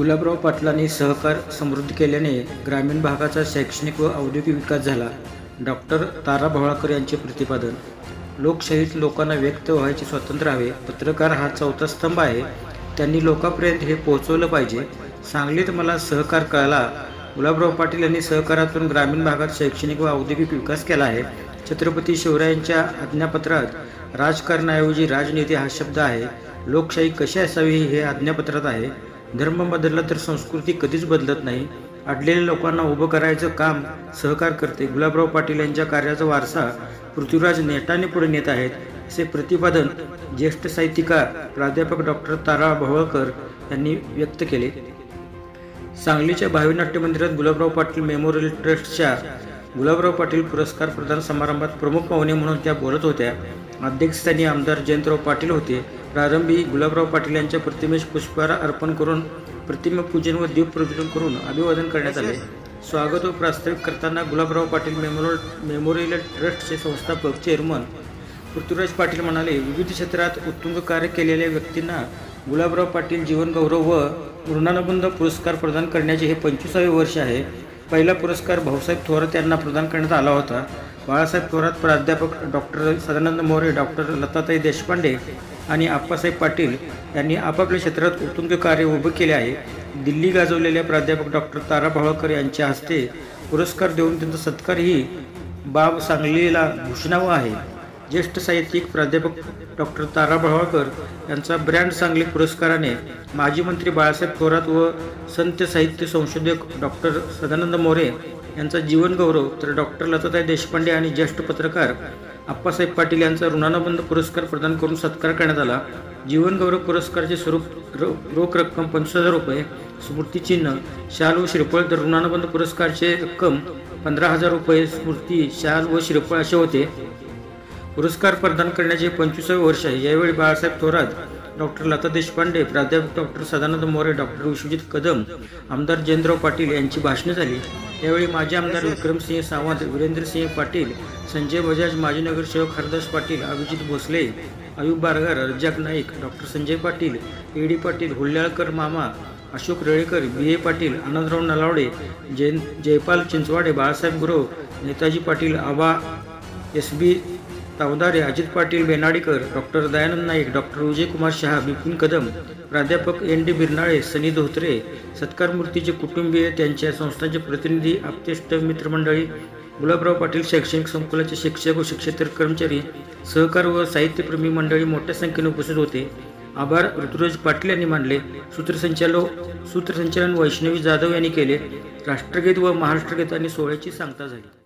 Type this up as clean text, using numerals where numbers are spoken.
गुलाबराव पाटलांनी सहकार समृद्ध केल्याने ग्रामीण भागाचा शैक्षणिक व औद्योगिक विकास झाला. डॉक्टर तारा भवाळकर यांचे प्रतिपादन. लोकशाहीत लोकांना व्यक्त व्हायचे स्वातंत्र्य हवे. पत्रकार हा चौथा स्तंभ आहे. त्यांनी लोकांपर्यंत हे पोहोचवलं पाहिजे. सांगलीत मला सहकार कळला. गुलाबराव पाटील यांनी सहकारातून ग्रामीण भागात शैक्षणिक व औद्योगिक विकास केला आहे. छत्रपती शिवरायांच्या आज्ञापत्रात राजकारणाऐवजी राजनीती हा शब्द आहे. लोकशाही कशी असावी हे आज्ञापत्रात आहे. धर्म बदलला तर संस्कृती कधीच बदलत नाही. अडलेल्या लोकांना उभं करायचं काम सहकार करते. गुलाबराव पाटील यांच्या कार्याचा वारसा पृथ्वीराज नेटाने पुढे नेत आहेत, असे प्रतिपादन ज्येष्ठ साहित्यिका प्राध्यापक डॉक्टर तारा भवाळकर यांनी व्यक्त केले. सांगलीच्या भावी नाट्य मंदिरात गुलाबराव पाटील मेमोरियल ट्रस्टच्या गुलाबराव पाटील पुरस्कार प्रदान समारंभात प्रमुख पाहुणे म्हणून त्या बोलत होत्या. अध्यक्षस्थानी आमदार जयंतराव पाटील होते. प्रारंभी गुलाबराव पाटील यांच्या प्रतिमेस पुष्पहार अर्पण करून प्रतिमापूजन व दीपप्रज्वलन करून अभिवादन करण्यात आले. स्वागत व प्रास्ताविक करताना गुलाबराव पाटील मेमोरियल ट्रस्टचे संस्थापक चेअरमन पृथ्वीराज पाटील म्हणाले, विविध क्षेत्रात उत्तुंग कार्य केलेल्या व्यक्तींना गुलाबराव पाटील जीवनगौरव व मृणानुबंध पुरस्कार प्रदान करण्याचे हे 25वे वर्ष आहे. पहिला पुरस्कार भाऊसाहेब थोरात यांना प्रदान करण्यात आला होता. बाळासाहेब थोरात, प्राध्यापक डॉक्टर सदानंद मोरे, डॉक्टर लताताई देशपांडे आणि आप्पासाहेब पाटील यांनी आपापल्या क्षेत्रात उत्तुंग कार्य उभे केले आहे. दिल्ली गाजवलेल्या प्राध्यापक डॉक्टर तारा भवाळकर यांच्या हस्ते पुरस्कार देऊन त्यांचा सत्कार ही बाब सांगलीला भूषणावं आहे. ज्येष्ठ साहित्यिक प्राध्यापक डॉक्टर तारा भवाळकर यांचा ब्रँड सांगली पुरस्काराने माजी मंत्री बाळासाहेब थोरात व संत साहित्य संशोधक डॉक्टर सदानंद मोरे यांचा जीवनगौरव, तर डॉक्टर लताताई देशपांडे आणि ज्येष्ठ पत्रकार आप्पासाहेब पाटील यांचा ऋणानुबंध पुरस्कार प्रदान करून सत्कार करण्यात आला. जीवनगौरव पुरस्काराचे स्वरूप रोख रक्कम 25,000 रुपये, स्मृतिचिन्ह, शाल व श्रीफळ, तर ऋणानुबंध पुरस्काराचे रक्कम 15,000 रुपये, स्मृती, शाल व श्रीफळ असे होते. पुरस्कार प्रदान करण्याचे 25वे वर्ष आहे. यावेळी बाळासाहेब थोरात, डॉक्टर लता देशपांडे, प्राध्यापक डॉक्टर सदानंद मोरे, डॉक्टर विश्वजित कदम, आमदार जयंतराव पाटील यांची भाषणे झाली. यावेळी माजी आमदार विक्रमसिंह सावंत, वीरेंद्रसिंह पाटील, संजय बजाज, माजी नगरसेवक हरदास पाटील, अभिजित भोसले, अयुब बारगार, रज्जाक नाईक, डॉक्टर संजय पाटील, ए.डी. पाटील, हुल्ल्याळकर मामा, Ashok Relekar, B A. Patil, Anandrao Nalawade, Jaypal Chinchwade, Balasaheb Gurav, Netaji Patil, Aba, S B. Tavdare, Ajit Patil Benadikar, doctor Dayanand Naik, doctor Vijaykumar Shah, Bipin Kadam, प्राध्यापक एन.डी. बिरनाळे, सनी धोत्रे, सत्कारमूर्तीचे कुटुंबीय, त्यांच्या संस्थांचे प्रतिनिधी, आप्तेष्ट मित्रमंडळी, गुलाबराव पाटील शैक्षणिक संकुलाचे शिक्षक व शिक्षकेतर कर्मचारी, सहकार व साहित्यप्रेमी मंडळी मोठ्या संख्येने उपस्थित होते. आभार ऋतुराज पाटील यांनी मानले. सूत्रसंचालन वैष्णवी जाधव यांनी केले. राष्ट्रगीत व महाराष्ट्रगीतांनी सोहळ्याची सांगता झाली.